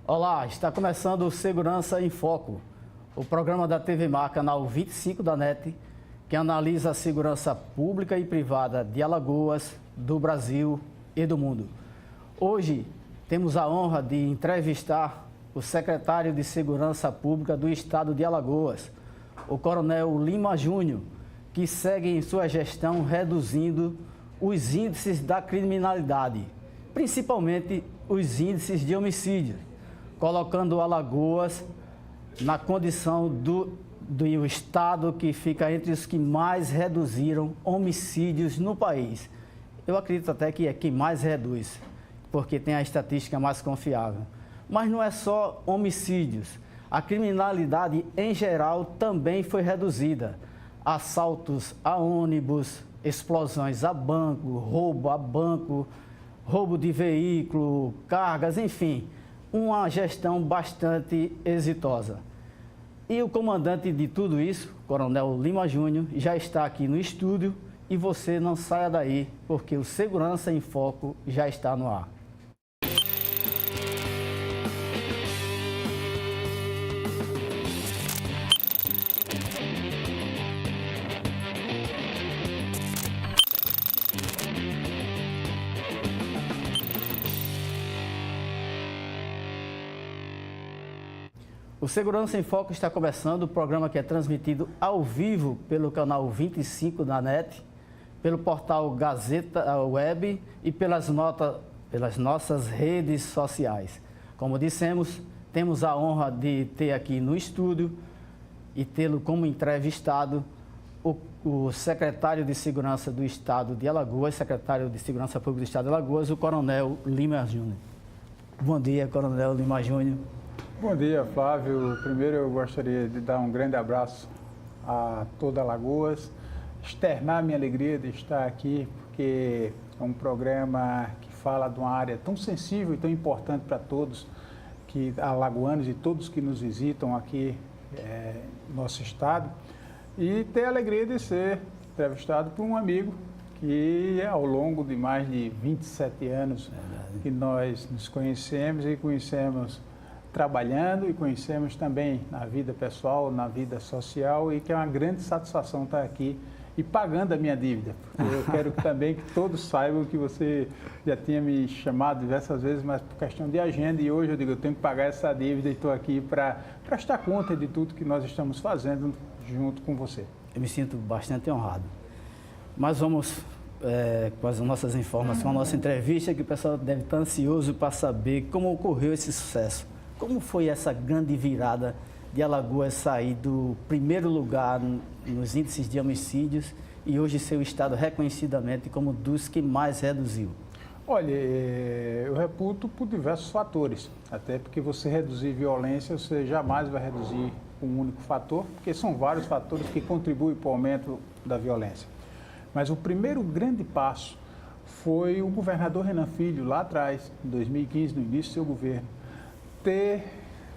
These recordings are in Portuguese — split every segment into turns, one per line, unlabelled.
Olá, está começando o Segurança em Foco, o programa da TV Mar, canal 25 da NET, que analisa a segurança pública e privada de Alagoas, do Brasil e do mundo. Hoje temos a honra de entrevistar o secretário de Segurança Pública do Estado de Alagoas, o Coronel Lima Júnior, que segue em sua gestão reduzindo os índices da criminalidade, principalmente os índices de homicídio, colocando Alagoas na condição do estado que fica entre os que mais reduziram homicídios no país. Eu acredito até que é quem mais reduz, porque tem a estatística mais confiável. Mas não é só homicídios. A criminalidade em geral também foi reduzida. Assaltos a ônibus, explosões a banco, roubo de veículo, cargas, enfim, uma gestão bastante exitosa. E o comandante de tudo isso, Coronel Lima Júnior, já está aqui no estúdio e você não saia daí, porque o Segurança em Foco já está no ar. O Segurança em Foco está começando, o programa que é transmitido ao vivo pelo canal 25 da NET, pelo portal Gazeta Web e pelas nossas redes sociais. Como dissemos, temos a honra de ter aqui no estúdio e tê-lo como entrevistado o secretário de Segurança do Estado de Alagoas, secretário de Segurança Pública do Estado de Alagoas, o Coronel Lima Júnior. Bom dia, Coronel Lima Júnior.
Bom dia, Flávio. Primeiro eu gostaria de dar um grande abraço a toda Alagoas, externar minha alegria de estar aqui, porque é um programa que fala de uma área tão sensível e tão importante para todos, que alagoanos e todos que nos visitam aqui no nosso estado, e ter a alegria de ser entrevistado por um amigo que ao longo de mais de 27 anos que nós nos conhecemos e conhecemos trabalhando e conhecemos também na vida pessoal, na vida social, e que é uma grande satisfação estar aqui e pagando a minha dívida. Eu quero também que todos saibam que você já tinha me chamado diversas vezes, mas por questão de agenda, e hoje eu digo, eu tenho que pagar essa dívida e estou aqui para prestar conta de tudo que nós estamos fazendo junto com você.
Eu me sinto bastante honrado. Mas vamos com as nossas informações, com a nossa entrevista, que o pessoal deve estar ansioso para saber como ocorreu esse sucesso. Como foi essa grande virada de Alagoas sair do primeiro lugar nos índices de homicídios e hoje ser o estado reconhecidamente como dos que mais reduziu?
Olha, eu reputo por diversos fatores, até porque você reduzir violência, você jamais vai reduzir um único fator, porque são vários fatores que contribuem para o aumento da violência. Mas o primeiro grande passo foi o governador Renan Filho, lá atrás, em 2015, no início do seu governo, ter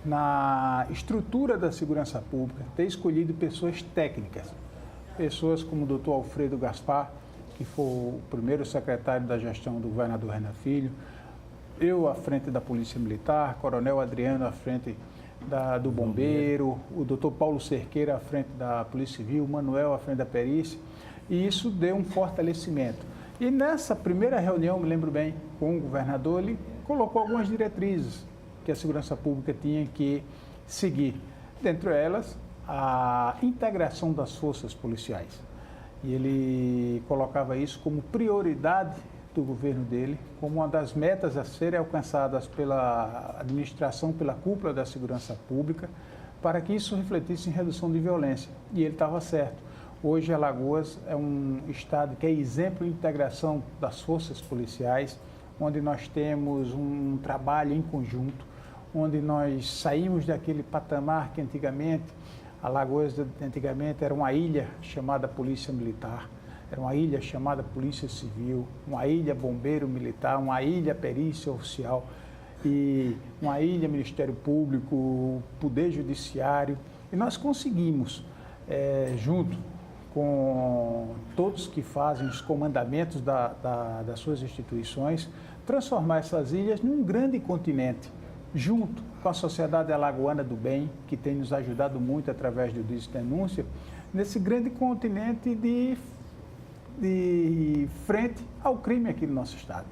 na estrutura da segurança pública, ter escolhido pessoas técnicas, pessoas como o doutor Alfredo Gaspar, que foi o primeiro secretário da gestão do governador Renan Filho, eu à frente da Polícia Militar, Coronel Adriano à frente do Bombeiro, o doutor Paulo Cerqueira à frente da Polícia Civil, o Manuel à frente da Perícia, e isso deu um fortalecimento. E nessa primeira reunião, me lembro bem, com o governador, ele colocou algumas diretrizes que a segurança pública tinha que seguir. Dentre elas, a integração das forças policiais. E ele colocava isso como prioridade do governo dele, como uma das metas a serem alcançadas pela administração, pela cúpula da segurança pública, para que isso refletisse em redução de violência. E ele estava certo. Hoje, Alagoas é um estado que é exemplo de integração das forças policiais, onde nós temos um trabalho em conjunto, onde nós saímos daquele patamar que antigamente, Alagoas antigamente era uma ilha chamada Polícia Militar, era uma ilha chamada Polícia Civil, uma ilha Bombeiro Militar, uma ilha Perícia Oficial e uma ilha Ministério Público, Poder Judiciário. E nós conseguimos, junto com todos que fazem os comandamentos das suas instituições, transformar essas ilhas num grande continente, junto com com a Sociedade Alagoana do Bem, que tem nos ajudado muito através do Disque Denúncia, nesse grande continente de frente ao crime aqui no nosso estado.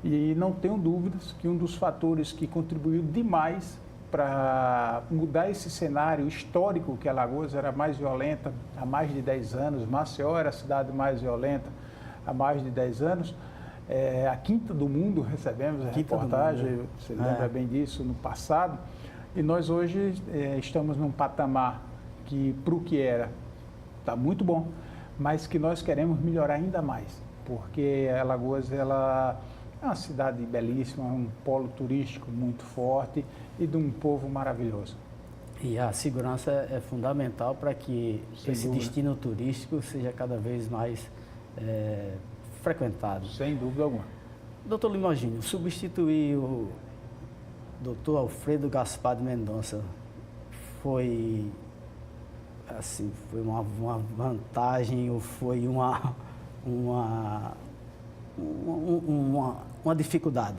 E não tenho dúvidas que um dos fatores que contribuiu demais para mudar esse cenário histórico, que Alagoas era mais violenta há mais de 10 anos, Maceió era a cidade mais violenta há mais de 10 anos, a quinta do mundo, recebemos a reportagem, você lembra bem disso, no passado, e nós hoje estamos num patamar que, para o que era, está muito bom, mas que nós queremos melhorar ainda mais, porque Alagoas ela é uma cidade belíssima, um polo turístico muito forte e de um povo maravilhoso.
E a segurança é fundamental para que esse destino turístico seja cada vez mais frequentado.
Sem dúvida alguma.
Doutor Limogínio, substituir o doutor Alfredo Gaspar de Mendonça foi uma vantagem ou foi uma dificuldade?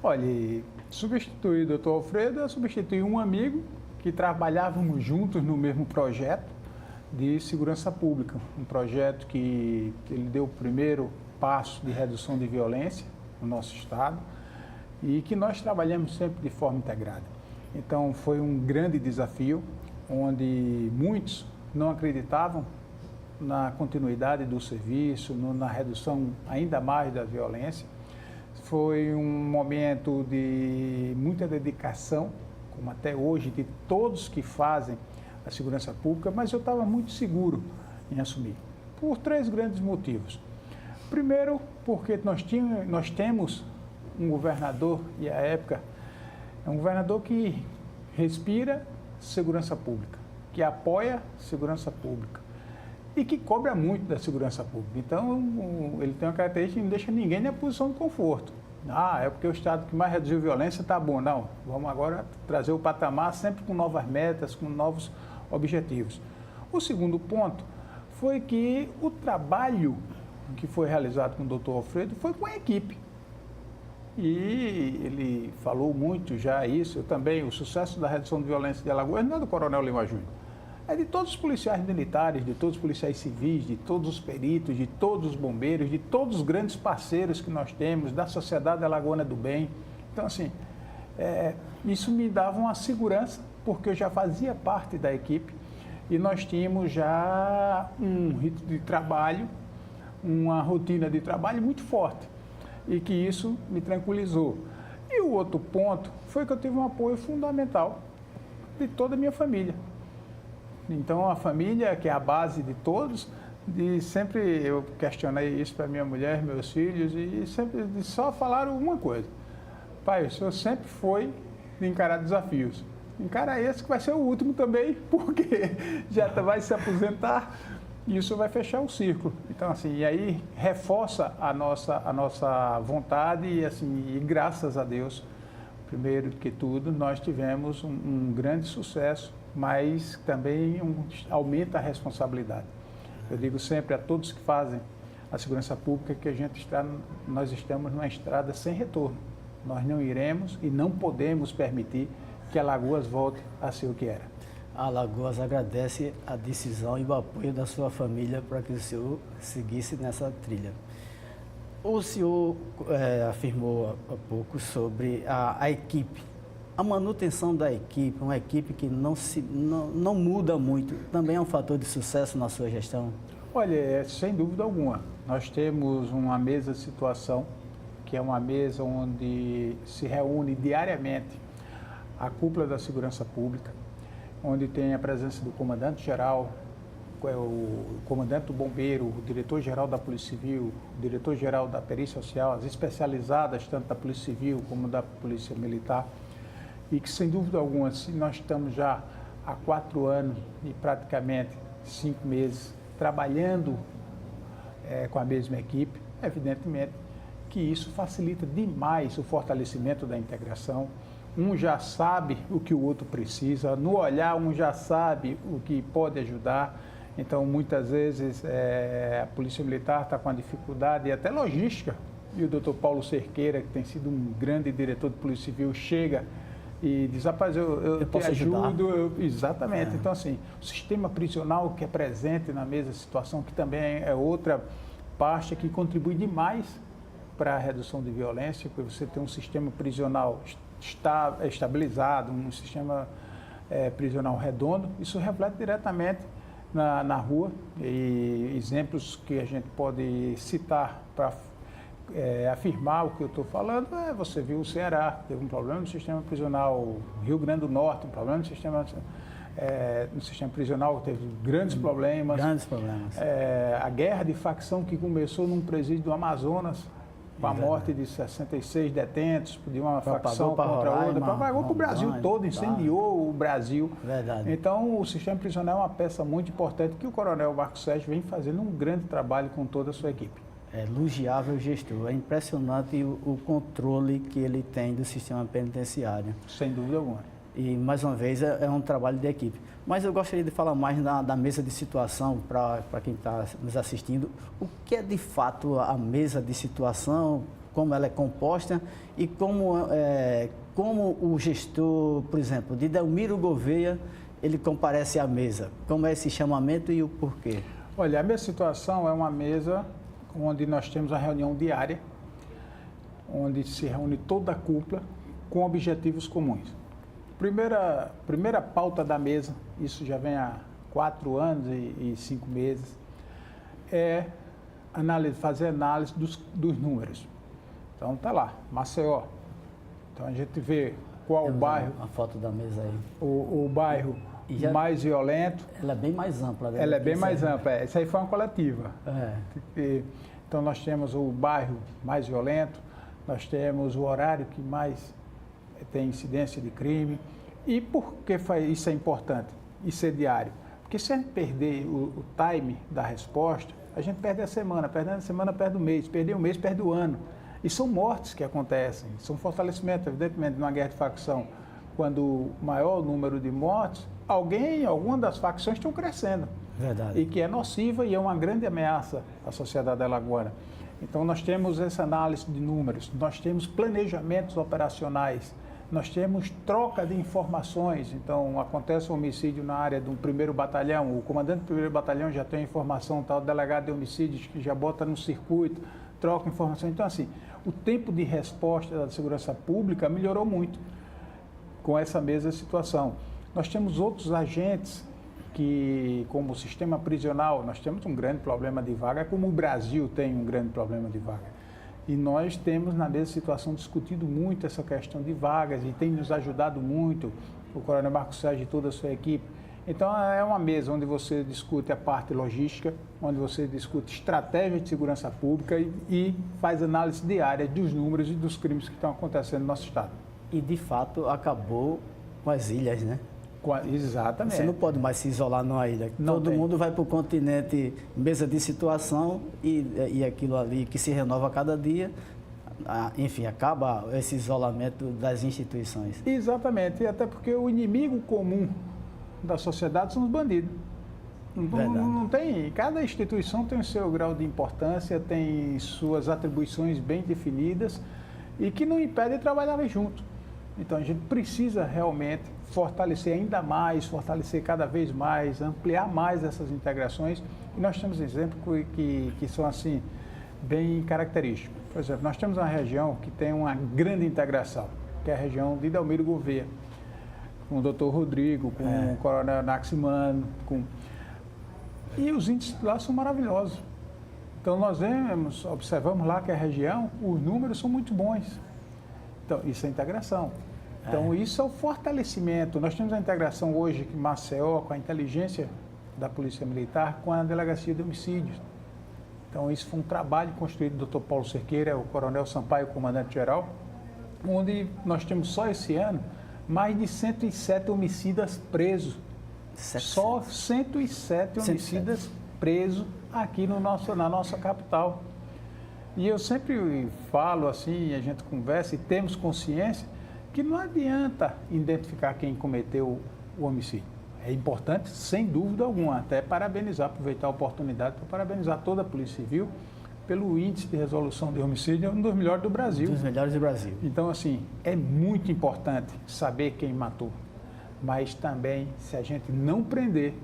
Olha, substituir o doutor Alfredo é substituir um amigo que trabalhávamos juntos no mesmo projeto de segurança pública, um projeto que ele deu o primeiro passo de redução de violência no nosso estado e que nós trabalhamos sempre de forma integrada. Então foi um grande desafio, onde muitos não acreditavam na continuidade do serviço, na redução ainda mais da violência. Foi um momento de muita dedicação, como até hoje, de todos que fazem a segurança pública, mas eu estava muito seguro em assumir, por 3 grandes motivos. Primeiro, porque nós temos um governador, e à época, é um governador que respira segurança pública, que apoia segurança pública e que cobra muito da segurança pública. Então, ele tem uma característica que não deixa ninguém na posição de conforto. É porque o estado que mais reduziu violência está bom. Não, vamos agora trazer o patamar sempre com novas metas, com novos objetivos. O segundo ponto foi que o trabalho que foi realizado com o doutor Alfredo foi com a equipe. E ele falou muito já isso, eu também, o sucesso da redução de violência de Alagoas não é do Coronel Lima Júnior, é de todos os policiais militares, de todos os policiais civis, de todos os peritos, de todos os bombeiros, de todos os grandes parceiros que nós temos, da Sociedade Alagoana do Bem. Então, assim, isso me dava uma segurança, porque eu já fazia parte da equipe e nós tínhamos já um ritmo de trabalho, uma rotina de trabalho muito forte. E que isso me tranquilizou. E o outro ponto foi que eu tive um apoio fundamental de toda a minha família. Então, a família, que é a base de todos, sempre eu questionei isso para minha mulher, meus filhos, e sempre só falaram uma coisa: pai, o senhor sempre foi de encarar desafios. Encara esse que vai ser o último também, porque já vai se aposentar. E isso vai fechar o círculo. Então, assim, e aí reforça a nossa vontade e, assim, e graças a Deus, primeiro que tudo, nós tivemos um grande sucesso, mas também aumenta a responsabilidade. Eu digo sempre a todos que fazem a segurança pública que nós estamos numa estrada sem retorno. Nós não iremos e não podemos permitir que Alagoas volte a ser o que era.
A Alagoas agradece a decisão e o apoio da sua família para que o senhor seguisse nessa trilha. O senhor afirmou há pouco sobre a equipe. A manutenção da equipe, uma equipe que não muda muito, também é um fator de sucesso na sua gestão?
Olha, sem dúvida alguma. Nós temos uma mesa de situação, que é uma mesa onde se reúne diariamente a cúpula da segurança pública, onde tem a presença do comandante-geral, o comandante do bombeiro, o diretor-geral da Polícia Civil, o diretor-geral da Perícia Social, as especializadas, tanto da Polícia Civil como da Polícia Militar, e que, sem dúvida alguma, se nós estamos já há 4 anos e praticamente 5 meses trabalhando com a mesma equipe, evidentemente que isso facilita demais o fortalecimento da integração. Um já sabe o que o outro precisa, no olhar um já sabe o que pode ajudar. Então, muitas vezes, a Polícia Militar está com a dificuldade e até logística. E o doutor Paulo Cerqueira, que tem sido um grande diretor de Polícia Civil, chega e diz, rapaz, eu te ajudo. Exatamente.
É.
Então, assim, o sistema prisional que é presente na mesma situação, que também é outra parte que contribui demais para a redução de violência, porque você tem um sistema prisional estabilizado, um sistema prisional redondo, isso reflete diretamente na rua, e exemplos que a gente pode citar para afirmar o que eu estou falando, você viu o Ceará, teve um problema no sistema prisional, Rio Grande do Norte, um problema no sistema prisional, teve grandes problemas.
Grandes problemas.
A guerra de facção que começou num presídio do Amazonas, com a morte de 66 detentos, de uma facção contra a outra, propagou para o Brasil todo, incendiou o Brasil.
Verdade.
Então, o sistema prisional é uma peça muito importante que o coronel Marcos Sérgio vem fazendo um grande trabalho com toda a sua equipe.
É elogiável gestor, é impressionante o controle que ele tem do sistema penitenciário.
Sem dúvida alguma.
E, mais uma vez, é um trabalho de equipe. Mas eu gostaria de falar mais da mesa de situação para quem está nos assistindo. O que é, de fato, a mesa de situação, como ela é composta e como o gestor, por exemplo, de Delmiro Gouveia, ele comparece à mesa. Como é esse chamamento e o porquê?
Olha, a mesa de situação é uma mesa onde nós temos a reunião diária, onde se reúne toda a cúpula com objetivos comuns. Primeira pauta da mesa, isso já vem há 4 anos e 5 meses, é fazer análise dos números. Então tá lá, Maceió. Então a gente vê qual o bairro.
A foto da mesa aí.
O bairro mais violento.
Ela é bem mais ampla.
Ela é bem mais ampla. Essa aí foi uma coletiva. Então nós temos o bairro mais violento, nós temos o horário que mais tem incidência de crime. E por que isso é importante? Isso é diário. Porque se a gente perder o time da resposta, a gente perde a semana, perde a semana, perde o mês, perder o mês, perde o ano. E são mortes que acontecem, são fortalecimentos, evidentemente, numa guerra de facção, quando maior o número de mortes, alguma das facções estão crescendo.
Verdade.
E que é nociva e é uma grande ameaça à sociedade alagoana. Então nós temos essa análise de números, nós temos planejamentos operacionais, nós temos troca de informações. Então acontece um homicídio na área do 1º batalhão, o comandante do 1º batalhão já tem informação, tal, o delegado de homicídios que já bota no circuito, troca informação. Então assim, o tempo de resposta da segurança pública melhorou muito com essa mesma situação. Nós temos outros agentes que, como o sistema prisional, nós temos um grande problema de vaga, como o Brasil tem um grande problema de vaga. E nós temos, na mesma situação, discutido muito essa questão de vagas e tem nos ajudado muito o coronel Marcos Sérgio e toda a sua equipe. Então, é uma mesa onde você discute a parte logística, onde você discute estratégia de segurança pública e faz análise diária dos números e dos crimes que estão acontecendo no nosso estado.
E, de fato, acabou com as ilhas, né?
Exatamente.
Você não pode mais se isolar numa ilha. Todo mundo vai para o continente, mesa de situação e aquilo ali que se renova a cada dia. Enfim, acaba esse isolamento das instituições.
Exatamente, e até porque o inimigo comum da sociedade são os bandidos. Não tem, cada instituição tem o seu grau de importância, tem suas atribuições bem definidas e que não impedem trabalhar junto. Então a gente precisa realmente fortalecer ainda mais, fortalecer cada vez mais, ampliar mais essas integrações. E nós temos exemplos que são assim, bem característicos. Por exemplo, nós temos uma região que tem uma grande integração, que é a região de Delmiro Gouveia, com o doutor Rodrigo, com o coronel Naximano, e os índices lá são maravilhosos. Então nós observamos lá que a região, os números são muito bons. Então, isso é integração. Então, isso é o fortalecimento. Nós temos a integração hoje em Maceió com a inteligência da Polícia Militar com a Delegacia de Homicídios. Então, isso foi um trabalho construído do Dr. Paulo Cerqueira, o Coronel Sampaio, comandante-geral, onde nós temos só esse ano mais de 107 homicidas presos. Só 107 homicidas presos aqui na nossa capital. E eu sempre falo assim, a gente conversa e temos consciência que não adianta identificar quem cometeu o homicídio. É importante, sem dúvida alguma, até parabenizar, aproveitar a oportunidade para parabenizar toda a Polícia Civil pelo índice de resolução de homicídio, é um dos melhores do Brasil.
Um dos melhores do Brasil.
Então, assim, é muito importante saber quem matou, mas também, se a gente não prender,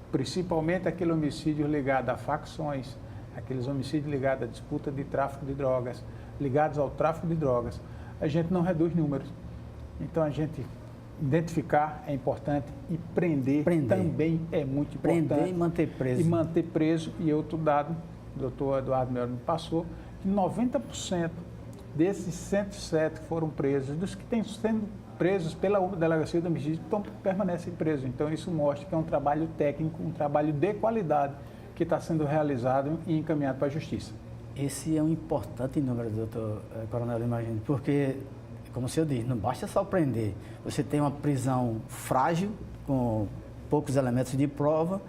principalmente aquele homicídio ligado a facções, aqueles homicídios ligados à disputa de tráfico de drogas, ligados ao tráfico de drogas, a gente não reduz números. Então, a gente identificar é importante e prender também é muito importante.
Prender e manter preso.
E manter preso. E outro dado, o doutor Eduardo Melo me passou, que 90% desses 107 que foram presos, dos que têm sendo presos pela Delegacia do Homicídio, permanecem presos. Então, isso mostra que é um trabalho técnico, um trabalho de qualidade que está sendo realizado e encaminhado para a Justiça.
Esse é um importante número, doutor Coronel, imagino, porque, como o senhor diz, não basta só prender. Você tem uma prisão frágil, com poucos elementos de prova,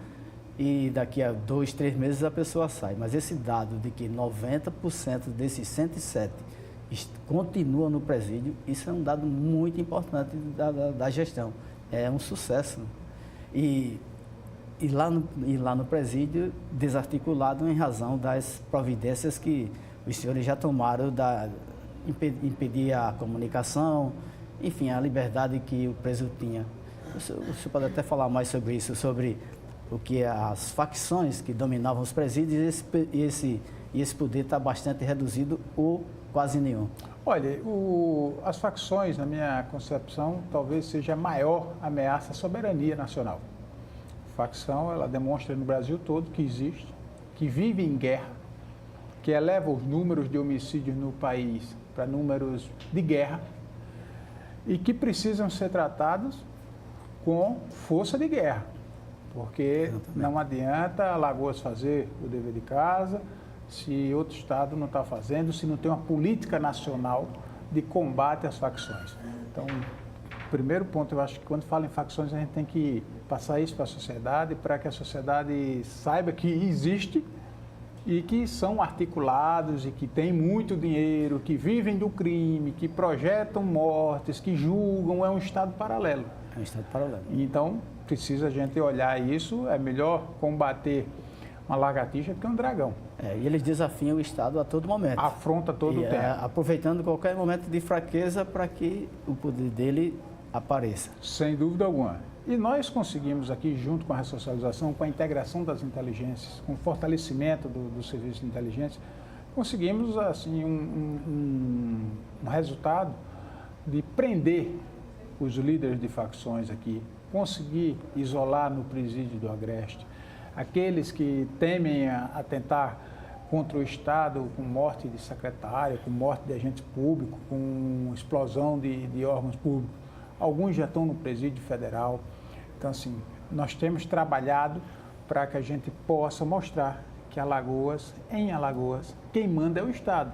e daqui a 2, 3 meses a pessoa sai. Mas esse dado de que 90% desses 107 continua no presídio, isso é um dado muito importante da gestão. É um sucesso. E lá no presídio, desarticulado em razão das providências que os senhores já tomaram impedir a comunicação, enfim, a liberdade que o preso tinha. O senhor pode até falar mais sobre isso, sobre o que as facções que dominavam os presídios, e esse poder está bastante reduzido ou quase nenhum.
Olha, as facções, na minha concepção, talvez seja a maior ameaça à soberania nacional. A facção, ela demonstra no Brasil todo que existe, que vive em guerra, que eleva os números de homicídios no país para números de guerra e que precisam ser tratados com força de guerra, porque não adianta Alagoas fazer o dever de casa se outro estado não está fazendo, se não tem uma política nacional de combate às facções. Então, primeiro ponto, eu acho que quando fala em facções, a gente tem que passar isso para a sociedade, para que a sociedade saiba que existe e que são articulados e que têm muito dinheiro, que vivem do crime, que projetam mortes, que julgam, é um Estado paralelo.
É um Estado paralelo.
Então, precisa a gente olhar isso, é melhor combater uma lagartixa do que um dragão.
E eles desafiam o Estado a todo momento.
Afronta todo o tempo.
Aproveitando qualquer momento de fraqueza para que o poder dele apareça.
Sem dúvida alguma. E nós conseguimos aqui, junto com a ressocialização, com a integração das inteligências, com o fortalecimento do serviço de inteligência, conseguimos assim, um resultado de prender os líderes de facções aqui, conseguir isolar no presídio do Agreste aqueles que temem atentar contra o Estado com morte de secretário, com morte de agente público, com explosão de órgãos públicos. Alguns já estão no presídio federal. Então, assim, nós temos trabalhado para que a gente possa mostrar que em Alagoas, quem manda é o Estado.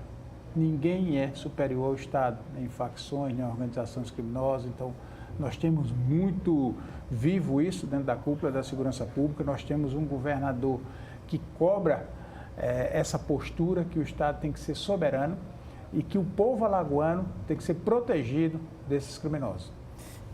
Ninguém é superior ao Estado, nem facções, nem organizações criminosas. Então, nós temos muito vivo isso dentro da cúpula da segurança pública. Nós temos um governador que cobra essa postura que o Estado tem que ser soberano e que o povo alagoano tem que ser protegido desses criminosos.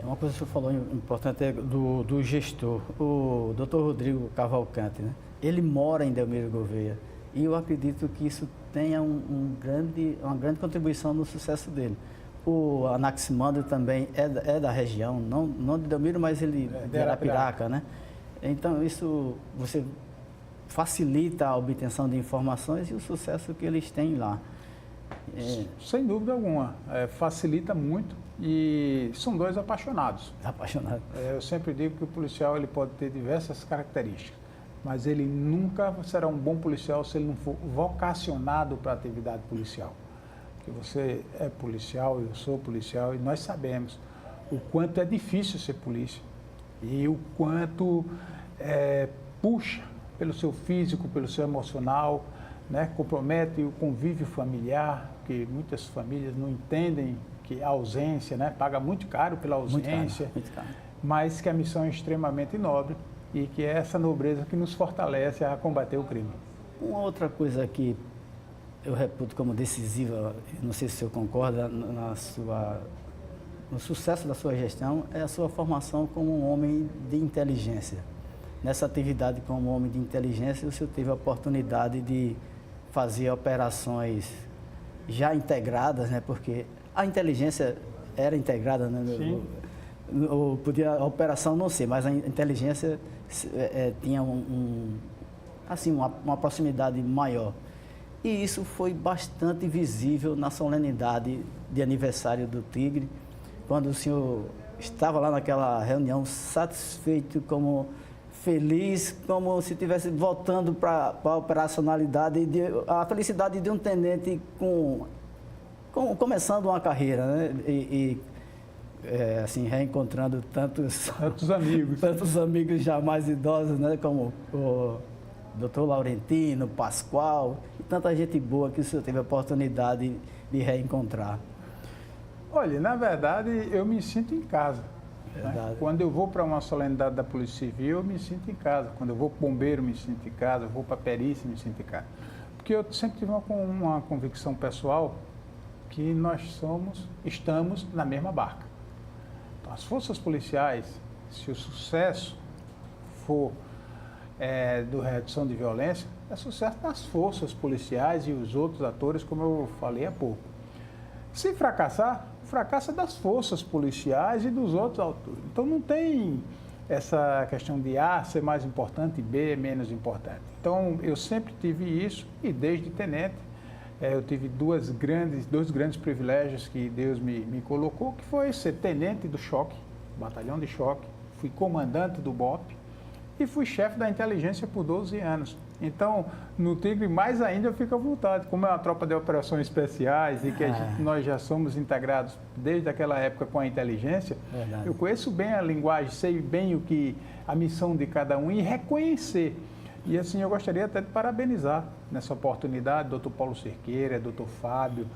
Uma coisa que o senhor falou importante do gestor, o doutor Rodrigo Cavalcante, né? Ele mora em Delmiro Gouveia e eu acredito que isso tenha uma grande contribuição no sucesso dele. O Anaximandro também é da região, não de Delmiro, mas ele é de Arapiraca, né? Então, isso você facilita a obtenção de informações e o sucesso que eles têm lá.
Sem dúvida alguma, facilita muito e são dois apaixonados.
Apaixonados.
Eu sempre digo que o policial ele pode ter diversas características, mas ele nunca será um bom policial se ele não for vocacionado para a atividade policial. Porque você é policial, eu sou policial e nós sabemos o quanto é difícil ser polícia e o quanto puxa pelo seu físico, pelo seu emocional, né? Compromete o convívio familiar, que muitas famílias não entendem que a ausência, né? Paga muito caro pela ausência,
muito caro.
Mas que a missão é extremamente nobre e que é essa nobreza que nos fortalece a combater o crime.
Uma outra coisa que eu reputo como decisiva, não sei se o senhor concorda, no sucesso da sua gestão, é a sua formação como um homem de inteligência. Nessa atividade como homem de inteligência, o senhor teve a oportunidade de fazia operações já integradas, né? Porque a inteligência era integrada, né?
Sim.
Podia a operação não ser, mas a inteligência tinha uma proximidade maior. E isso foi bastante visível na solenidade de aniversário do Tigre, quando o senhor estava lá naquela reunião satisfeito, como feliz, como se estivesse voltando para a operacionalidade, a felicidade de um tenente começando uma carreira, né? Assim, reencontrando tantos
amigos.
tantos amigos já mais idosos, né? Como o doutor Laurentino, Pascoal, e tanta gente boa que o senhor teve a oportunidade de reencontrar.
Olha, na verdade, eu me sinto em casa. Né? Quando eu vou para uma solenidade da Polícia Civil, eu me sinto em casa. Quando eu vou para o bombeiro, me sinto em casa. Eu vou para a perícia, me sinto em casa. Porque eu sempre tive uma convicção pessoal que nós estamos na mesma barca. Então, as forças policiais, se o sucesso for do redução de violência, é sucesso das forças policiais e os outros atores, como eu falei há pouco. Se fracassar, fracassa das forças policiais e dos outros autores. Então não tem essa questão de A ser mais importante e B menos importante. Então eu sempre tive isso e desde tenente eu tive dois grandes privilégios que Deus me colocou, que foi ser tenente do choque, batalhão de choque, fui comandante do BOP e fui chefe da inteligência por 12 anos. Então, no Tigre, mais ainda eu fico à vontade. Como é uma tropa de operações especiais e que nós já somos integrados desde aquela época com a inteligência, verdade, eu conheço bem a linguagem, sei bem a missão de cada um e reconhecer. E assim, eu gostaria até de parabenizar nessa oportunidade, doutor Paulo Cerqueira, doutor Fábio,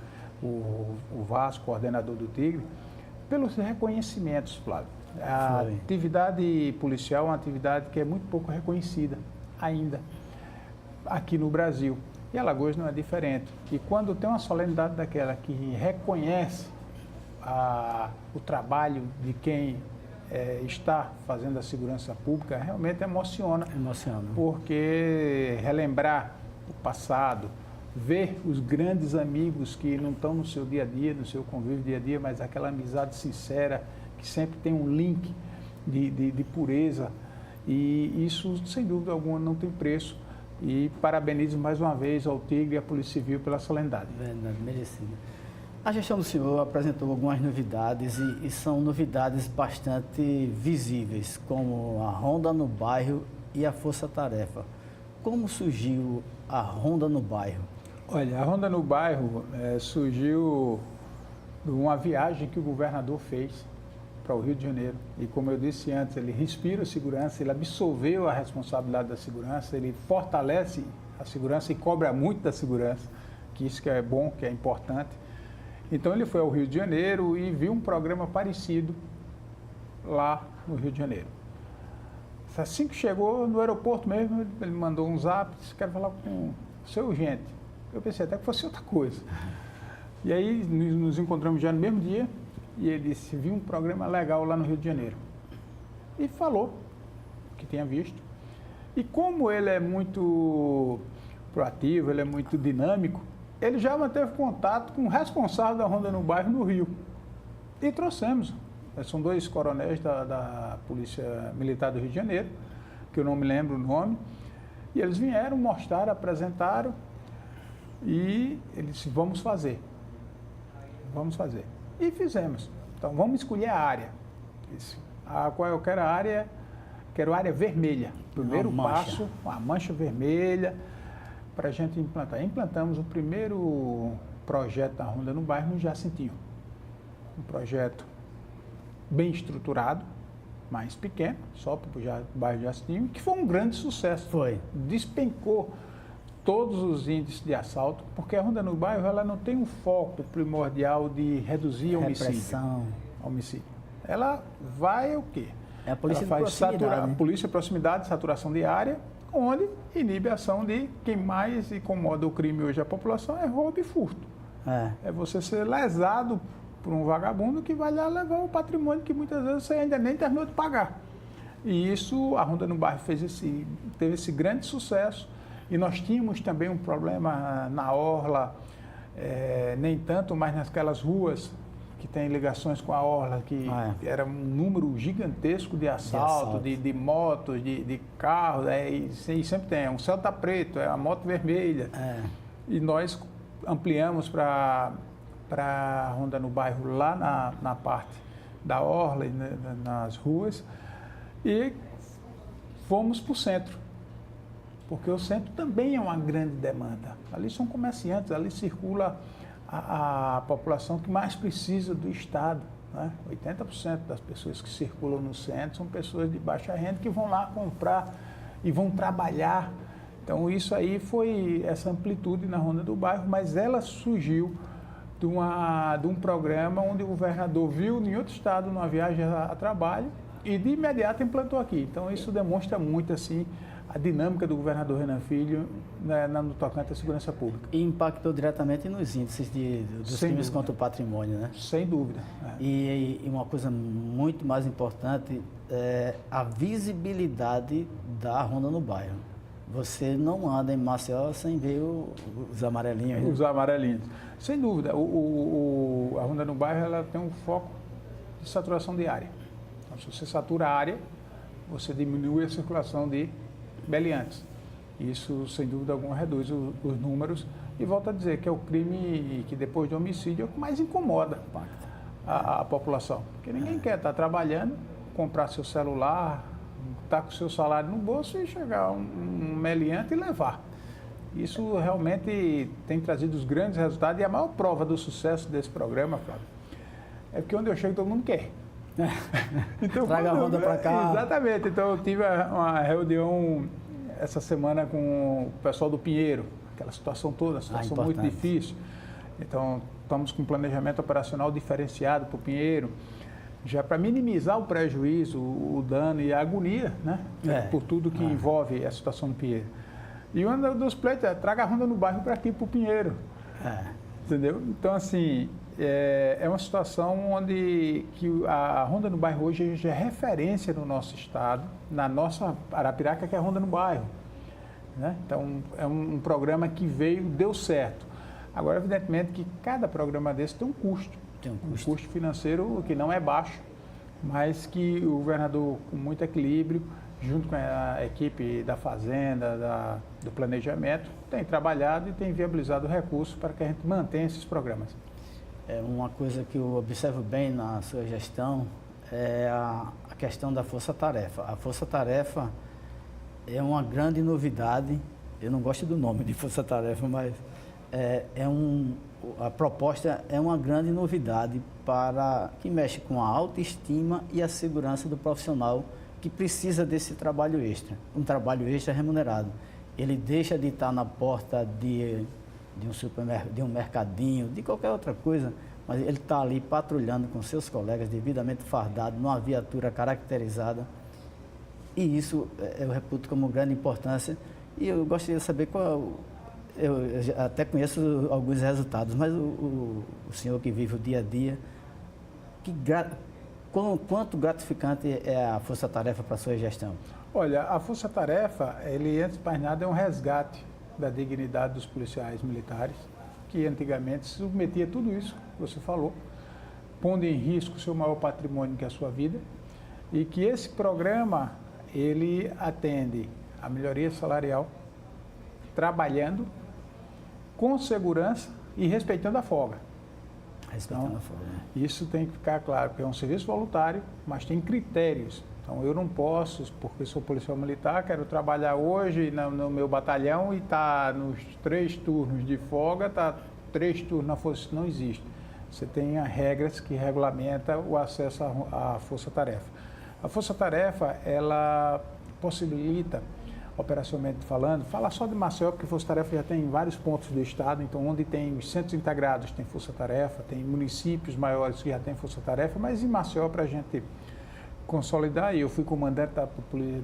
o Vasco, coordenador do Tigre, pelos reconhecimentos, Flávio. A atividade policial é uma atividade que é muito pouco reconhecida ainda aqui no Brasil. E Alagoas não é diferente. E quando tem uma solenidade daquela que reconhece o trabalho de quem está fazendo a segurança pública, realmente emociona. Emociona. Porque relembrar o passado, ver os grandes amigos que não estão no seu dia a dia, no seu convívio dia a dia, mas aquela amizade sincera, que sempre tem um link de pureza, e isso, sem dúvida alguma, não tem preço. E parabenizo mais uma vez ao Tigre e à Polícia Civil pela solenidade.
Verdade, merecido. A gestão do senhor apresentou algumas novidades e são novidades bastante visíveis, como a Ronda no Bairro e a Força Tarefa. Como surgiu a Ronda no Bairro?
Olha, a Ronda no Bairro surgiu de uma viagem que o governador fez para o Rio de Janeiro. E como eu disse antes, ele respira a segurança, ele absolveu a responsabilidade da segurança, ele fortalece a segurança e cobra muito da segurança, que isso que é bom, que é importante. Então ele foi ao Rio de Janeiro e viu um programa parecido lá no Rio de Janeiro. Assim que chegou no aeroporto mesmo, ele mandou um zap, disse: quero falar com o seu urgente. Eu pensei até que fosse outra coisa. E aí nos encontramos já no mesmo dia, e ele disse: viu um programa legal lá no Rio de Janeiro. E falou que tinha visto. E como ele é muito proativo, ele é muito dinâmico, ele já manteve contato com o responsável da Ronda no Bairro no Rio. E trouxemos. São dois coronéis da Polícia Militar do Rio de Janeiro, que eu não me lembro o nome. E eles vieram, mostraram, apresentaram, e ele disse: vamos fazer. Vamos fazer. E fizemos. Então, vamos escolher a área. Disse: qual eu quero a área? Quero a área vermelha. Primeiro passo, a mancha vermelha, para a gente implantar. Implantamos o primeiro projeto da Ronda no Bairro no Jacintinho. Um projeto bem estruturado, mais pequeno, só para o bairro Jacintinho, que foi um grande sucesso.
Foi.
Despencou todos os índices de assalto, porque a Ronda no Bairro ela não tem um foco primordial de reduzir homicídio. Ela vai o quê?
É a polícia
ela
de proximidade.
A polícia de proximidade, saturação de área, onde inibe a ação de quem mais incomoda o crime hoje a população é roubo e furto. É você ser lesado por um vagabundo que vai lá levar o patrimônio que muitas vezes você ainda nem terminou de pagar. E isso, a Ronda no Bairro teve esse grande sucesso. E nós tínhamos também um problema na orla, nem tanto, mas naquelas ruas que tem ligações com a orla, que era um número gigantesco de assalto, de motos, de carros, e sempre tem, um Celta preto, a moto vermelha. E nós ampliamos para a Ronda no Bairro, lá na parte da orla, nas ruas, e fomos para o centro, porque o centro também é uma grande demanda. Ali são comerciantes, ali circula a população que mais precisa do Estado, né? 80% das pessoas que circulam no centro são pessoas de baixa renda que vão lá comprar e vão trabalhar. Então isso aí foi essa amplitude na Ronda do Bairro, mas ela surgiu de um programa onde o governador viu em outro estado, numa viagem a trabalho, e de imediato implantou aqui. Então isso demonstra muito assim a dinâmica do governador Renan Filho, né, no tocante à segurança pública.
E impactou diretamente nos índices dos crimes contra o patrimônio, né?
Sem dúvida.
E uma coisa muito mais importante é a visibilidade da Ronda no Bairro. Você não anda em Maceió sem ver os amarelinhos. Né?
Os amarelinhos. Sem dúvida. A Ronda no Bairro ela tem um foco de saturação de área. Então, se você satura a área, você diminui a circulação de meliantes. Isso, sem dúvida alguma, reduz os números. E volto a dizer que é o crime que, depois do homicídio, é o que mais incomoda a população. Porque ninguém quer estar trabalhando, comprar seu celular, estar com o seu salário no bolso e chegar um meliante e levar. Isso realmente tem trazido os grandes resultados. E a maior prova do sucesso desse programa, Flávio, é porque onde eu chego todo mundo quer.
Então, traga a Ronda para cá.
Exatamente. Então eu tive uma reunião essa semana com o pessoal do Pinheiro, aquela situação toda, situação muito difícil. Então estamos com um planejamento operacional diferenciado para o Pinheiro, já para minimizar o prejuízo, o dano e a agonia, né? Por tudo que envolve a situação do Pinheiro. E um dos pleitos é traga a Ronda no Bairro para aqui, para o Pinheiro. Entendeu? Então, assim, é uma situação onde que a Ronda no Bairro hoje já é referência no nosso estado, na nossa Arapiraca, que é a Ronda no Bairro. Né? Então, é um programa que deu certo. Agora, evidentemente, que cada programa desse tem um custo. Um custo financeiro que não é baixo, mas que o governador, com muito equilíbrio, junto com a equipe da Fazenda, do Planejamento, tem trabalhado e tem viabilizado recursos para que a gente mantenha esses programas.
É uma coisa que eu observo bem na sua gestão é a questão da força-tarefa. A força-tarefa é uma grande novidade. Eu não gosto do nome de força-tarefa, mas a proposta é uma grande novidade para que mexe com a autoestima e a segurança do profissional que precisa desse trabalho extra, um trabalho extra remunerado. Ele deixa de estar na porta de um supermercado, de um mercadinho, de qualquer outra coisa, mas ele está ali patrulhando com seus colegas, devidamente fardado, numa viatura caracterizada. E isso eu reputo como grande importância. E eu gostaria de saber eu até conheço alguns resultados, mas o senhor que vive o dia a dia, quanto gratificante é a força-tarefa para a sua gestão?
Olha, a força-tarefa, ele antes de mais nada é um resgate da dignidade dos policiais militares, que antigamente se submetia a tudo isso que você falou, pondo em risco o seu maior patrimônio, que é a sua vida, e que esse programa, ele atende a melhoria salarial, trabalhando com segurança e respeitando a folga.
Respeitando a folga.
Isso tem que ficar claro, porque é um serviço voluntário, mas tem critérios. Então, eu não posso, porque sou policial militar, quero trabalhar hoje no meu batalhão e está nos 3 turnos de folga, está 3 turnos na força, não existe. Você tem regras que regulamentam o acesso à força-tarefa. A força-tarefa, ela possibilita, operacionalmente falando, falar só de Maceió, porque força-tarefa já tem em vários pontos do estado, então onde tem os centros integrados tem força-tarefa, tem municípios maiores que já tem força-tarefa, mas em Maceió, para a gente consolidar, e eu fui comandante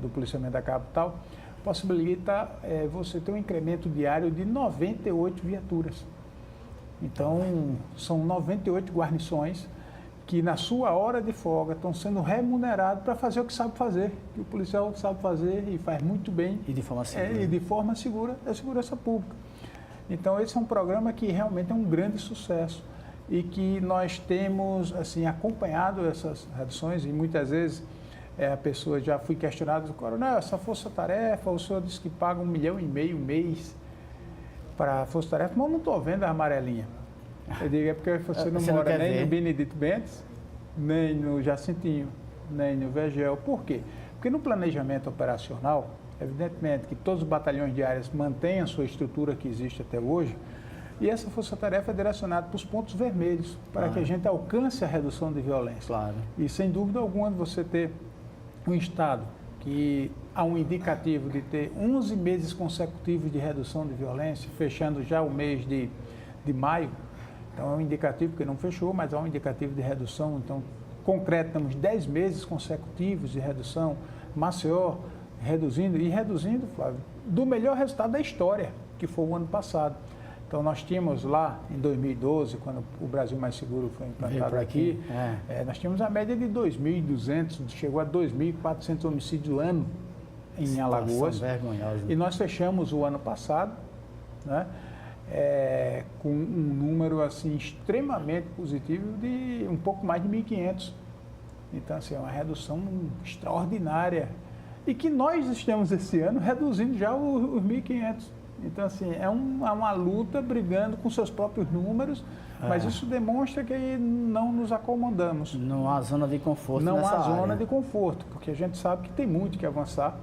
do policiamento da capital, possibilita você ter um incremento diário de 98 viaturas. Então, são 98 guarnições que na sua hora de folga estão sendo remunerados para fazer o que sabe fazer, que o policial sabe fazer e faz muito bem.
E de forma segura.
E de forma segura, da segurança pública. Então, esse é um programa que realmente é um grande sucesso e que nós temos assim, acompanhado essas reduções e muitas vezes a pessoa já foi questionada, coronel, essa força-tarefa, o senhor disse que paga R$1,5 milhão mês para a força-tarefa, mas eu não estou vendo a amarelinha. Eu digo, é porque você não mora nem no Benedito Bentes, nem no Jacintinho, nem no Vegel. Por quê? Porque no planejamento operacional, evidentemente que todos os batalhões de áreas mantêm a sua estrutura que existe até hoje, e essa força-tarefa é direcionada para os pontos vermelhos, para que a gente alcance a redução de violência.
Claro.
E sem dúvida alguma, você ter um Estado que há um indicativo de ter 11 meses consecutivos de redução de violência, fechando já o mês de maio, então é um indicativo que não fechou, mas há um indicativo de redução. Então, concreto, temos 10 meses consecutivos de redução. Maceió reduzindo, Flávio, do melhor resultado da história, que foi o ano passado. Então, nós tínhamos lá em 2012, quando o Brasil Mais Seguro foi implantado aqui, nós tínhamos a média de 2.200, chegou a 2.400 homicídios ano em Alagoas.
Vergonhosa.
E nós fechamos o ano passado, né? Com um número assim, extremamente positivo de um pouco mais de 1.500. Então, assim, é uma redução extraordinária. E que nós estamos esse ano reduzindo já os 1.500. Então, assim, é uma luta brigando com seus próprios números, mas isso demonstra que não nos acomodamos.
Não há zona de conforto
nessa
área.
Não há zona de conforto, porque a gente sabe que tem muito que avançar.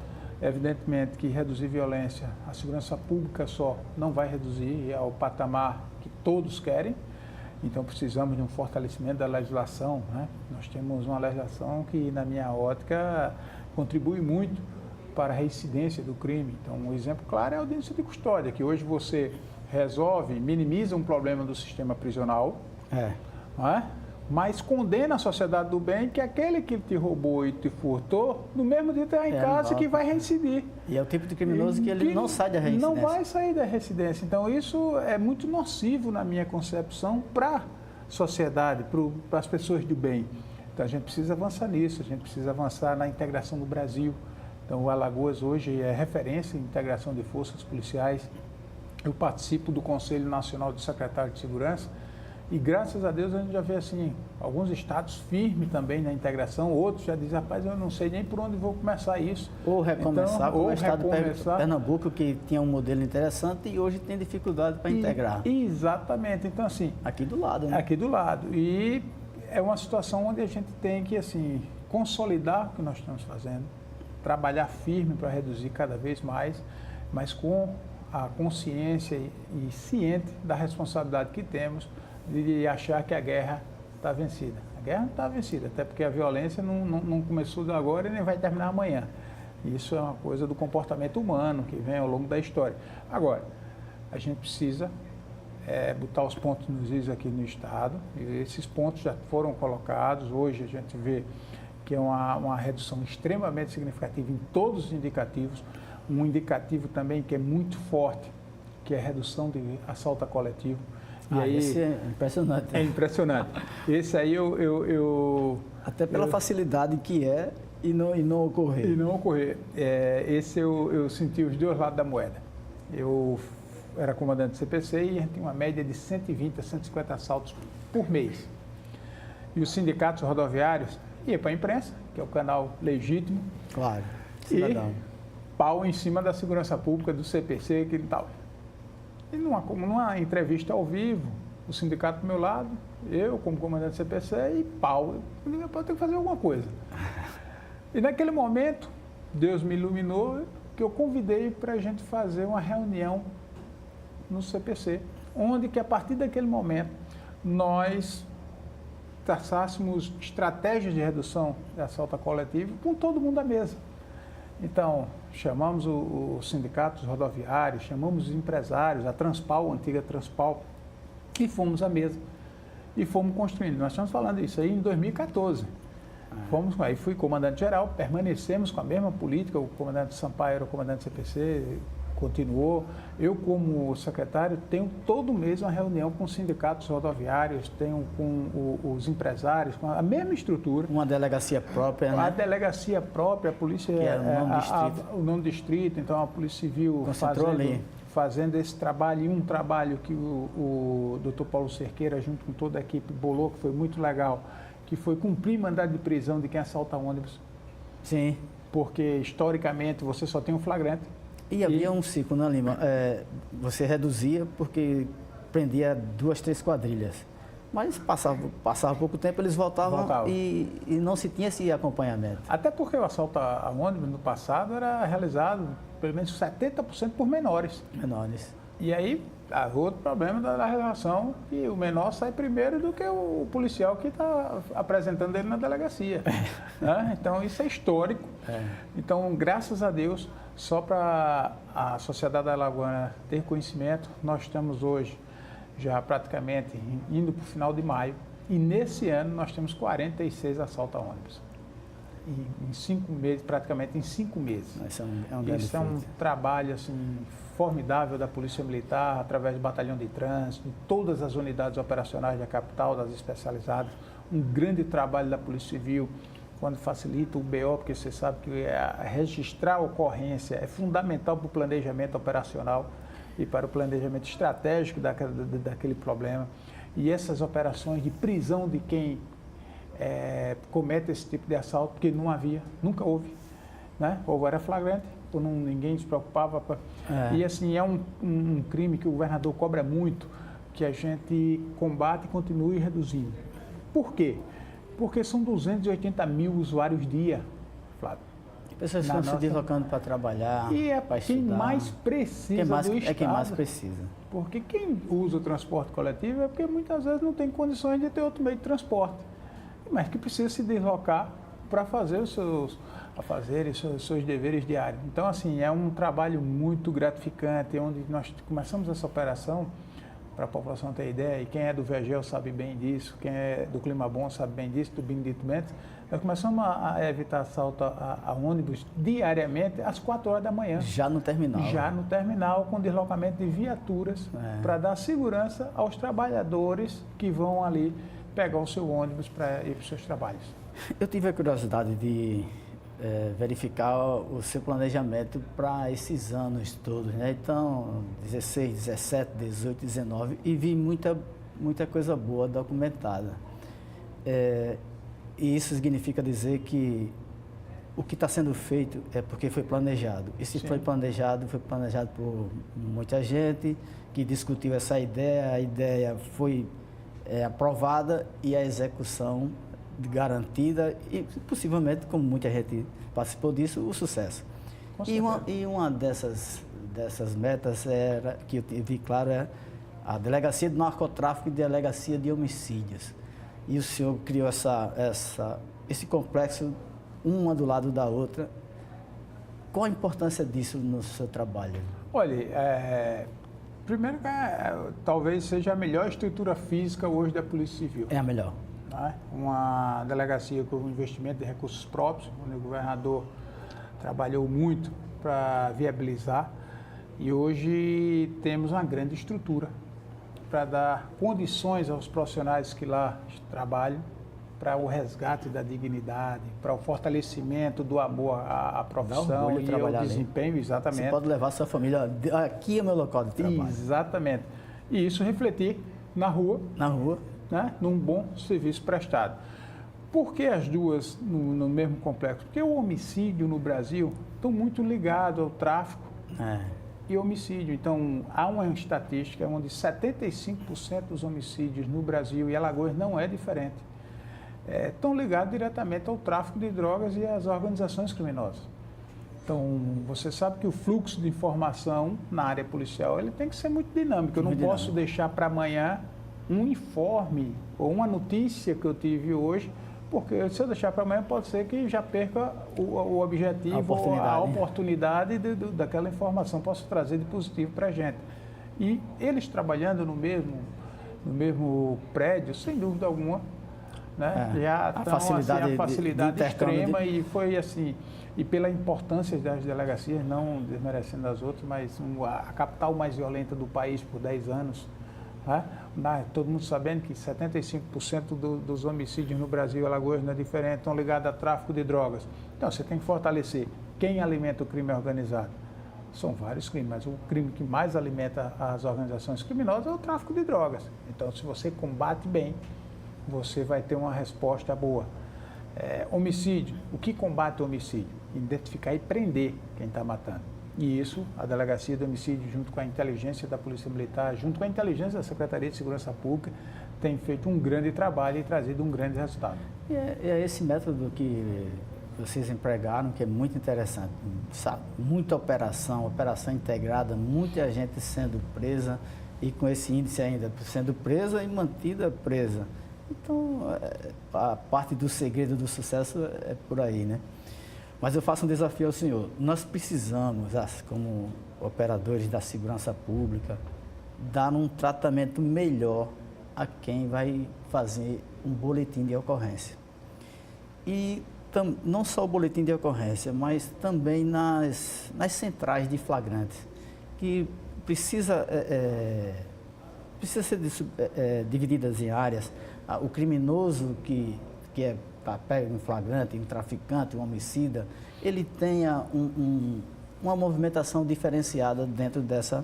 Evidentemente que reduzir violência, a segurança pública só não vai reduzir ao patamar que todos querem. Então, precisamos de um fortalecimento da legislação, né? Nós temos uma legislação que, na minha ótica, contribui muito para a reincidência do crime. Então, um exemplo claro é a audiência de custódia, que hoje você resolve, minimiza um problema do sistema prisional, não é? Mas condena a sociedade do bem que aquele que te roubou e te furtou, no mesmo dia está em casa que vai reincidir.
E é o tipo de criminoso que ele não sai da reincidência.
Não vai sair da reincidência. Então, isso é muito nocivo na minha concepção para a sociedade, para as pessoas do bem. Então, a gente precisa avançar nisso, a gente precisa avançar na integração do Brasil. Então, o Alagoas hoje é referência em integração de forças policiais. Eu participo do Conselho Nacional de Secretários de Segurança e, graças a Deus, a gente já vê assim, alguns estados firmes também na integração, outros já dizem, rapaz, eu não sei nem por onde vou começar isso.
Ou recomeçar,
então,
como o estado de Pernambuco, que tinha um modelo interessante e hoje tem dificuldade para integrar.
Exatamente. Então, assim...
Aqui do lado, né?
Aqui do lado. E é uma situação onde a gente tem que, assim, consolidar o que nós estamos fazendo, trabalhar firme para reduzir cada vez mais, mas com a consciência e ciente da responsabilidade que temos de achar que a guerra está vencida. A guerra não está vencida, até porque a violência não começou de agora e nem vai terminar amanhã. Isso é uma coisa do comportamento humano que vem ao longo da história. Agora, a gente precisa botar os pontos nos is aqui no Estado, e esses pontos já foram colocados. Hoje a gente vê que é uma redução extremamente significativa em todos os indicativos. Um indicativo também que é muito forte, que é a redução de assalto coletivo.
E aí, esse é impressionante.
É impressionante. Esse aí
até pela facilidade que é e não ocorrer.
E não ocorrer. Esse eu senti os dois lados da moeda. Eu era comandante do CPC e a gente tinha uma média de 120 a 150 assaltos por mês. E os sindicatos rodoviários iam para a imprensa, que é o canal legítimo.
Claro, cidadão.
E pau em cima da segurança pública, do CPC, que tal. E numa entrevista ao vivo, o sindicato do meu lado, eu como comandante do CPC e pau. Eu digo, pode ter que fazer alguma coisa. E naquele momento, Deus me iluminou, que eu convidei para a gente fazer uma reunião no CPC, onde que a partir daquele momento nós traçássemos estratégias de redução de assalto coletivo com todo mundo à mesa. Então, chamamos os sindicatos rodoviários, chamamos os empresários, a Transpal, a antiga Transpal, e fomos à mesa. E fomos construindo. Nós estamos falando isso aí em 2014. Aí fui comandante geral, permanecemos com a mesma política, o comandante Sampaio era o comandante CPC, continuou. Eu, como secretário, tenho todo mês uma reunião com os sindicatos rodoviários, tenho com os empresários, com a mesma estrutura.
Uma delegacia própria, né?
A delegacia própria, a polícia
que é o
nono distrito, então a Polícia Civil fazendo esse trabalho, e um trabalho que o Dr. Paulo Cerqueira, junto com toda a equipe, bolou, que foi muito legal, que foi cumprir mandado de prisão de quem assalta ônibus.
Sim.
Porque, historicamente, você só tem um flagrante.
E havia um ciclo, né, Lima? Você reduzia porque prendia 2, 3 quadrilhas. Mas passava pouco tempo, eles voltavam. E não se tinha esse acompanhamento.
Até porque o assalto a ônibus no passado era realizado pelo menos 70% por menores. E aí, outro problema da relação, que o menor sai primeiro do que o policial que está apresentando ele na delegacia. Né? Então, isso é histórico. Então, graças a Deus, só para a sociedade alagoana ter conhecimento, nós estamos hoje já praticamente indo para o final de maio, e nesse ano nós temos 46 assaltos a ônibus. Em 5 meses, praticamente em 5 meses. Isso é um trabalho assim, formidável da Polícia Militar, através do Batalhão de Trânsito, de todas as unidades operacionais da capital, das especializadas. Um grande trabalho da Polícia Civil, quando facilita o BO, porque você sabe que registrar a ocorrência é fundamental para o planejamento operacional e para o planejamento estratégico daquele problema. E essas operações de prisão de quem comete esse tipo de assalto, porque nunca houve, né? Ou era flagrante, ou ninguém se preocupava. E assim, é um crime que o governador cobra muito, que a gente combate e continue reduzindo. Por quê? Porque são 280 mil usuários dia, Flávio.
Pessoas estão se deslocando para trabalhar,
e é
para
quem
estudar.
mais precisa do Estado.
É quem mais precisa.
Porque quem usa o transporte coletivo é porque muitas vezes não tem condições de ter outro meio de transporte, mas que precisa se deslocar para fazer os seus deveres diários. Então, assim, é um trabalho muito gratificante, onde nós começamos essa operação, para a população ter ideia, e quem é do Vegel sabe bem disso, quem é do Clima Bom sabe bem disso, do Benedito Mendes, nós começamos a evitar assalto a ônibus diariamente às 4 horas da manhã.
Já no terminal.
Já no terminal, com deslocamento de viaturas, para dar segurança aos trabalhadores que vão ali pegar o seu ônibus para ir para os seus trabalhos.
Eu tive a curiosidade de verificar o seu planejamento para esses anos todos, né? Então, 16, 17, 18, 19, e vi muita coisa boa documentada. E isso significa dizer que o que está sendo feito é porque foi planejado. E se foi planejado por muita gente que discutiu essa ideia, a ideia foi aprovada e a execução garantida e, possivelmente, como muita gente participou disso, o sucesso. E uma dessas metas que eu vi claro é a Delegacia de Narcotráfico e Delegacia de Homicídios. E o senhor criou esse complexo, uma do lado da outra. Qual a importância disso no seu trabalho?
Olha, primeiro que talvez seja a melhor estrutura física hoje da Polícia Civil.
É a melhor.
Uma delegacia com investimento de recursos próprios, onde o governador trabalhou muito para viabilizar, e hoje temos uma grande estrutura para dar condições aos profissionais que lá trabalham, para o resgate da dignidade, para o fortalecimento do amor à profissão e ao desempenho, exatamente.
Você pode levar sua família, aqui é o meu local de trabalho.
Exatamente. E isso refletir na rua. Né, num bom serviço prestado. Por que as duas no mesmo complexo? Porque o homicídio no Brasil estão muito ligados ao tráfico e homicídio. Então, há uma estatística onde 75% dos homicídios no Brasil, e Alagoas não é diferente, estão ligados diretamente ao tráfico de drogas e às organizações criminosas. Então, você sabe que o fluxo de informação na área policial ele tem que ser muito dinâmico. Eu não posso deixar para amanhã um informe ou uma notícia que eu tive hoje, porque se eu deixar para amanhã pode ser que já perca o objetivo, a oportunidade daquela informação possa trazer de positivo para a gente. E eles trabalhando no mesmo prédio, sem dúvida alguma, né? Já estão assim, a facilidade
de
extrema e foi assim, e pela importância das delegacias, não desmerecendo as outras, mas a capital mais violenta do país por 10 anos, né? Todo mundo sabendo que 75% dos homicídios no Brasil e Alagoas não é diferente, estão ligados a tráfico de drogas. Então, você tem que fortalecer. Quem alimenta o crime organizado? São vários crimes, mas o crime que mais alimenta as organizações criminosas é o tráfico de drogas. Então, se você combate bem, você vai ter uma resposta boa. Homicídio. O que combate o homicídio? Identificar e prender quem está matando. E isso, a Delegacia de Homicídio, junto com a inteligência da Polícia Militar, junto com a inteligência da Secretaria de Segurança Pública, tem feito um grande trabalho e trazido um grande resultado.
E é esse método que vocês empregaram, que é muito interessante, sabe? Muita operação integrada, muita gente sendo presa e com esse índice ainda sendo presa e mantida presa. Então, a parte do segredo do sucesso é por aí, né? Mas eu faço um desafio ao senhor. Nós precisamos, como operadores da segurança pública, dar um tratamento melhor a quem vai fazer um boletim de ocorrência. E não só o boletim de ocorrência, mas também nas centrais de flagrantes, que precisa ser divididas em áreas. O criminoso que está pego em flagrante, um traficante, um homicida, ele tenha uma movimentação diferenciada dentro dessa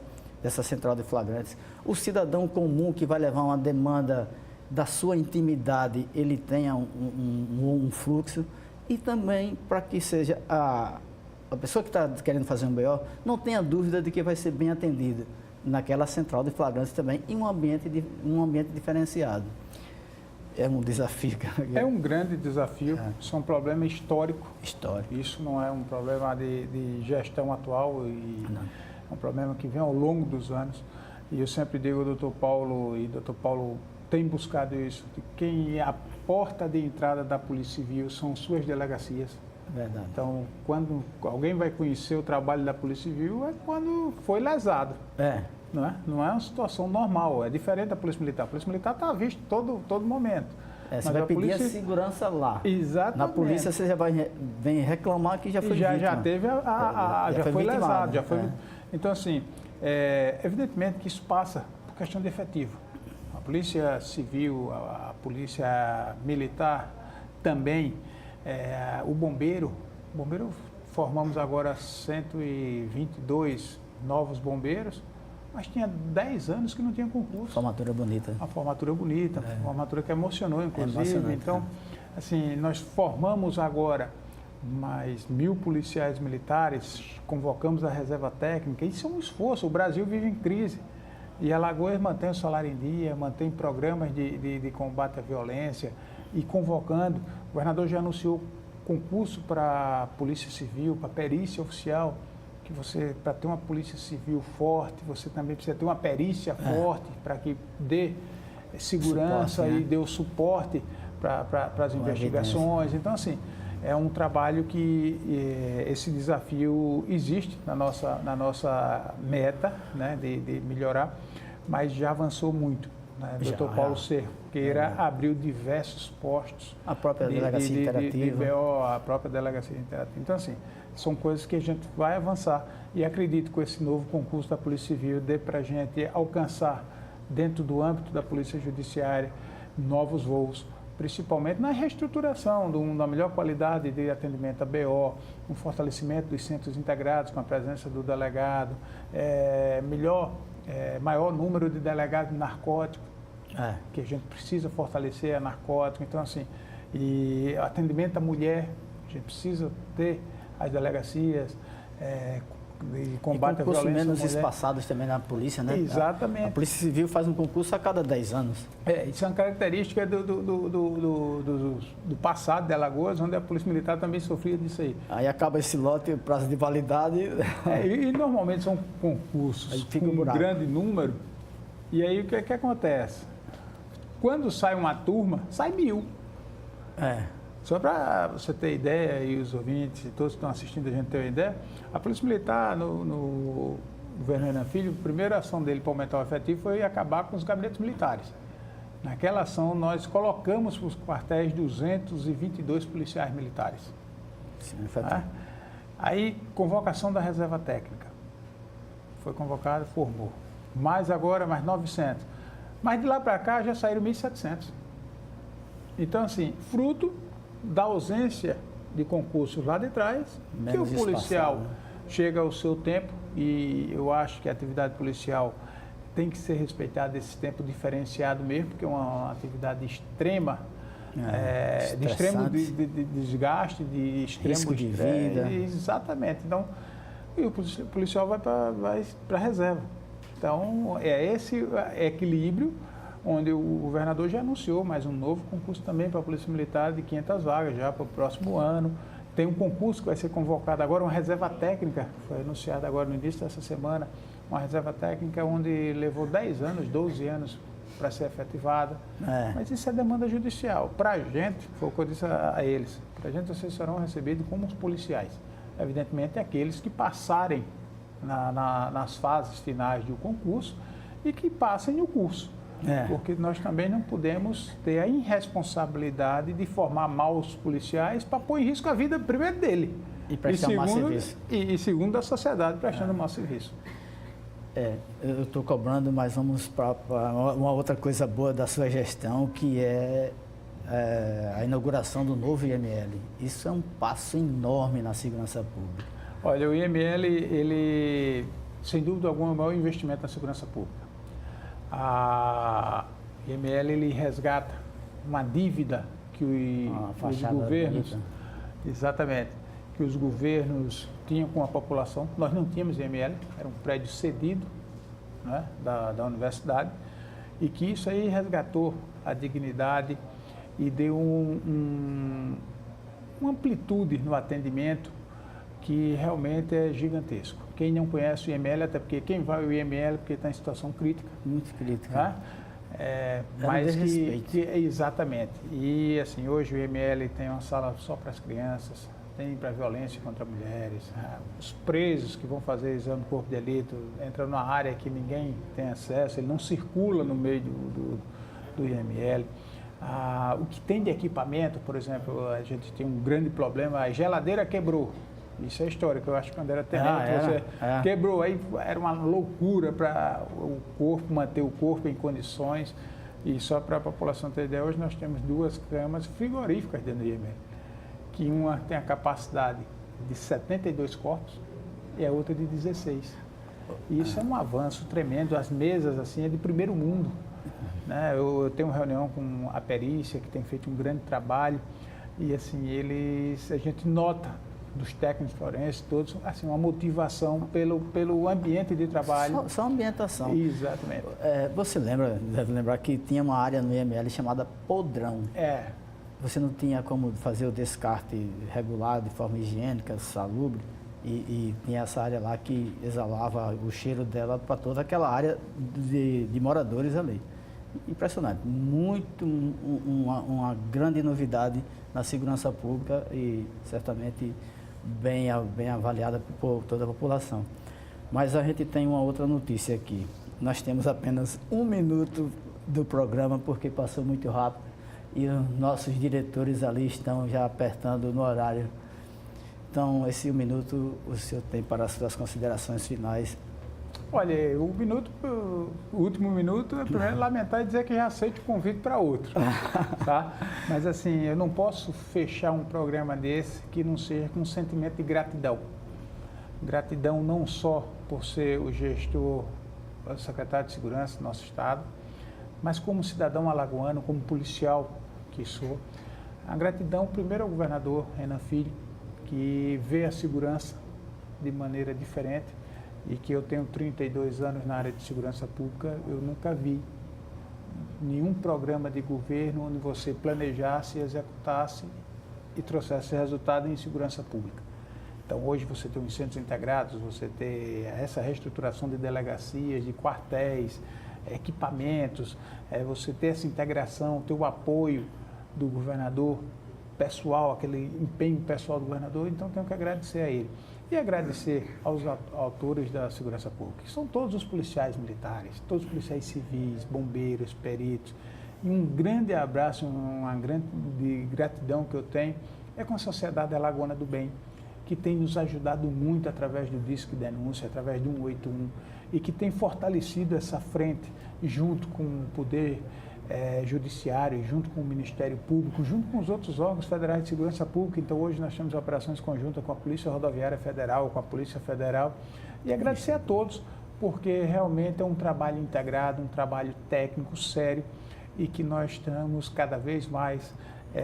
central de flagrantes. O cidadão comum que vai levar uma demanda da sua intimidade, ele tenha um fluxo, e também para que seja a pessoa que está querendo fazer um BO não tenha dúvida de que vai ser bem atendida naquela central de flagrantes também, em um ambiente diferenciado. É um desafio.
É um grande desafio, isso é um problema histórico.
Histórico.
Isso não é um problema de gestão atual, é um problema que vem ao longo dos anos. E eu sempre digo ao Dr. Paulo, e o Dr. Paulo tem buscado isso, de quem é a porta de entrada da Polícia Civil são suas delegacias.
Verdade.
Então, quando alguém vai conhecer o trabalho da Polícia Civil, é quando foi lesado. Não é uma situação normal, é diferente da Polícia Militar. A Polícia Militar está à vista todo momento.
Você vai pedir a segurança lá.
Exatamente.
Na polícia você já vem reclamar que já foi vítima.
Já teve já foi lesado. Já foi... Então, assim, evidentemente que isso passa por questão de efetivo. A Polícia Civil, a Polícia Militar também, o bombeiro formamos agora 122 novos bombeiros, mas tinha 10 anos que não tinha concurso.
Formatura bonita.
Uma formatura bonita, uma formatura que emocionou, inclusive. Então, assim, nós formamos agora mais 1.000 policiais militares, convocamos a reserva técnica. Isso é um esforço, o Brasil vive em crise. E Alagoas mantém o salário em dia, mantém programas de combate à violência e convocando. O governador já anunciou concurso para a Polícia Civil, para perícia oficial, que você, para ter uma Polícia Civil forte, você também precisa ter uma perícia forte para que dê segurança suporte, e dê o suporte para as investigações. Então, assim, é um trabalho que esse desafio existe na nossa meta, né, de melhorar, mas já avançou muito. Né? O Dr. Paulo Cerqueira abriu diversos postos.
A própria delegacia interativa.
A própria delegacia interativa. Então, assim, são coisas que a gente vai avançar e acredito que com esse novo concurso da Polícia Civil dê para a gente alcançar, dentro do âmbito da Polícia Judiciária, novos voos, principalmente na reestruturação da melhor qualidade de atendimento a BO, um fortalecimento dos centros integrados com a presença do delegado, maior número de delegados de narcótico, que a gente precisa fortalecer a narcótico. Então, assim, e atendimento à mulher, a gente precisa ter as delegacias de combate à violência
menos espaçados também na polícia, né?
Exatamente.
A Polícia Civil faz um concurso a cada 10 anos.
Isso é uma característica do passado de Alagoas, onde a Polícia Militar também sofria disso aí.
Aí acaba esse lote, o prazo de validade...
E normalmente são concursos com um grande número, e aí o que acontece? Quando sai uma turma, sai 1.000. Só para você ter ideia, e os ouvintes e todos que estão assistindo a gente ter uma ideia, a Polícia Militar, no governo Renan Filho, a primeira ação dele para aumentar o efetivo foi acabar com os gabinetes militares. Naquela ação, nós colocamos para os quartéis 222 policiais militares.
Sim,
Aí, convocação da reserva técnica. Foi convocada, formou. Mais agora, mais 900. Mas de lá para cá já saíram 1.700. Então, assim, fruto da ausência de concursos lá de trás, que o policial chega ao seu tempo, e eu acho que a atividade policial tem que ser respeitada esse tempo diferenciado mesmo, porque é uma atividade extrema, de extremo desgaste, de extremo
risco de vida.
Exatamente. Então, e o policial vai para a reserva. Então, é esse equilíbrio onde o governador já anunciou mais um novo concurso também para a Polícia Militar de 500 vagas já para o próximo ano. Tem um concurso que vai ser convocado agora, uma reserva técnica, foi anunciada agora no início dessa semana, uma reserva técnica onde levou 10 anos, 12 anos para ser efetivada. Mas isso é demanda judicial. Para a gente, foi o que eu disse a eles, para a gente vocês serão recebidos como os policiais. Evidentemente, aqueles que passarem nas fases finais do concurso e que passem o curso. Porque nós também não podemos ter a irresponsabilidade de formar maus policiais para pôr em risco a vida, primeiro, dele.
E prestar um mau serviço.
E segundo, da sociedade, prestando um mau serviço.
Eu estou cobrando, mas vamos para uma outra coisa boa da sua gestão, que é a inauguração do novo IML. Isso é um passo enorme na segurança pública.
Olha, o IML, ele, sem dúvida alguma, é o maior investimento na segurança pública. A IML, ele resgata uma dívida que os governos, bonita. Exatamente, que os governos tinham com a população. Nós não tínhamos IML, era um prédio cedido, né, da universidade, e que isso aí resgatou a dignidade e deu uma amplitude no atendimento que realmente é gigantesco. Quem não conhece o IML, até porque quem vai ao IML porque está em situação crítica.
Muito crítica.
Tá? Mas exatamente. E assim, hoje o IML tem uma sala só para as crianças, tem para violência contra mulheres, os presos que vão fazer exame do corpo de delito entram numa área que ninguém tem acesso, ele não circula no meio do IML. O que tem de equipamento, por exemplo, a gente tem um grande problema, a geladeira quebrou. Isso é histórico, eu acho que quando era terreno, quebrou, aí era uma loucura para o corpo, manter o corpo em condições. E só para a população ter ideia, hoje nós temos 2 camas frigoríficas dentro do IML, que uma tem a capacidade de 72 corpos e a outra de 16. E isso é um avanço tremendo, as mesas assim é de primeiro mundo. Né? Eu tenho uma reunião com a perícia, que tem feito um grande trabalho, e assim, a gente nota dos técnicos forenses, todos, assim, uma motivação pelo ambiente de trabalho.
Só ambientação.
Exatamente.
Você deve lembrar que tinha uma área no IML chamada podrão. Você não tinha como fazer o descarte regular de forma higiênica, salubre, e tinha essa área lá que exalava o cheiro dela para toda aquela área de moradores ali. Impressionante. Uma grande novidade na segurança pública e certamente bem avaliada por toda a população. Mas a gente tem uma outra notícia aqui. Nós temos apenas 1 minuto do programa, porque passou muito rápido e os nossos diretores ali estão já apertando no horário. Então, esse 1 minuto o senhor tem para as suas considerações finais.
Olha, o último minuto, é primeiro lamentar e dizer que já aceito o convite para outro, tá? Mas assim, eu não posso fechar um programa desse que não seja com um sentimento de gratidão. Gratidão não só por ser o gestor, o secretário de Segurança do nosso Estado, mas como cidadão alagoano, como policial que sou. A gratidão primeiro ao governador Renan Filho, que vê a segurança de maneira diferente, e que eu tenho 32 anos na área de segurança pública, eu nunca vi nenhum programa de governo onde você planejasse, executasse e trouxesse resultado em segurança pública. Então, hoje você tem os centros integrados, você tem essa reestruturação de delegacias, de quartéis, equipamentos, você ter essa integração, ter o apoio do governador pessoal, aquele empenho pessoal do governador, então tenho que agradecer a ele. E agradecer aos autores da segurança pública, que são todos os policiais militares, todos os policiais civis, bombeiros, peritos. E um grande abraço, uma grande gratidão que eu tenho é com a Sociedade Alagoana do Bem, que tem nos ajudado muito através do Disque Denúncia, através do 181, e que tem fortalecido essa frente junto com o Poder Judiciário, junto com o Ministério Público, junto com os outros órgãos federais de segurança pública. Então, hoje nós temos operações conjuntas com a Polícia Rodoviária Federal, com a Polícia Federal, e agradecer a todos, porque realmente é um trabalho integrado, um trabalho técnico sério, e que nós estamos cada vez mais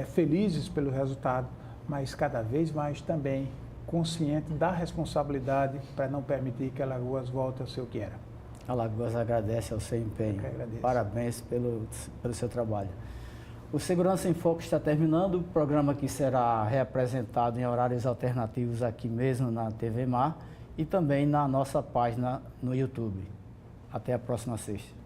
felizes pelo resultado, mas cada vez mais também consciente da responsabilidade para não permitir que Alagoas volte ao seu que era.
Alagoas agradece ao seu empenho. Parabéns pelo seu trabalho. O Segurança em Foco está terminando, o programa que será reapresentado em horários alternativos aqui mesmo na TV Mar e também na nossa página no YouTube. Até a próxima sexta.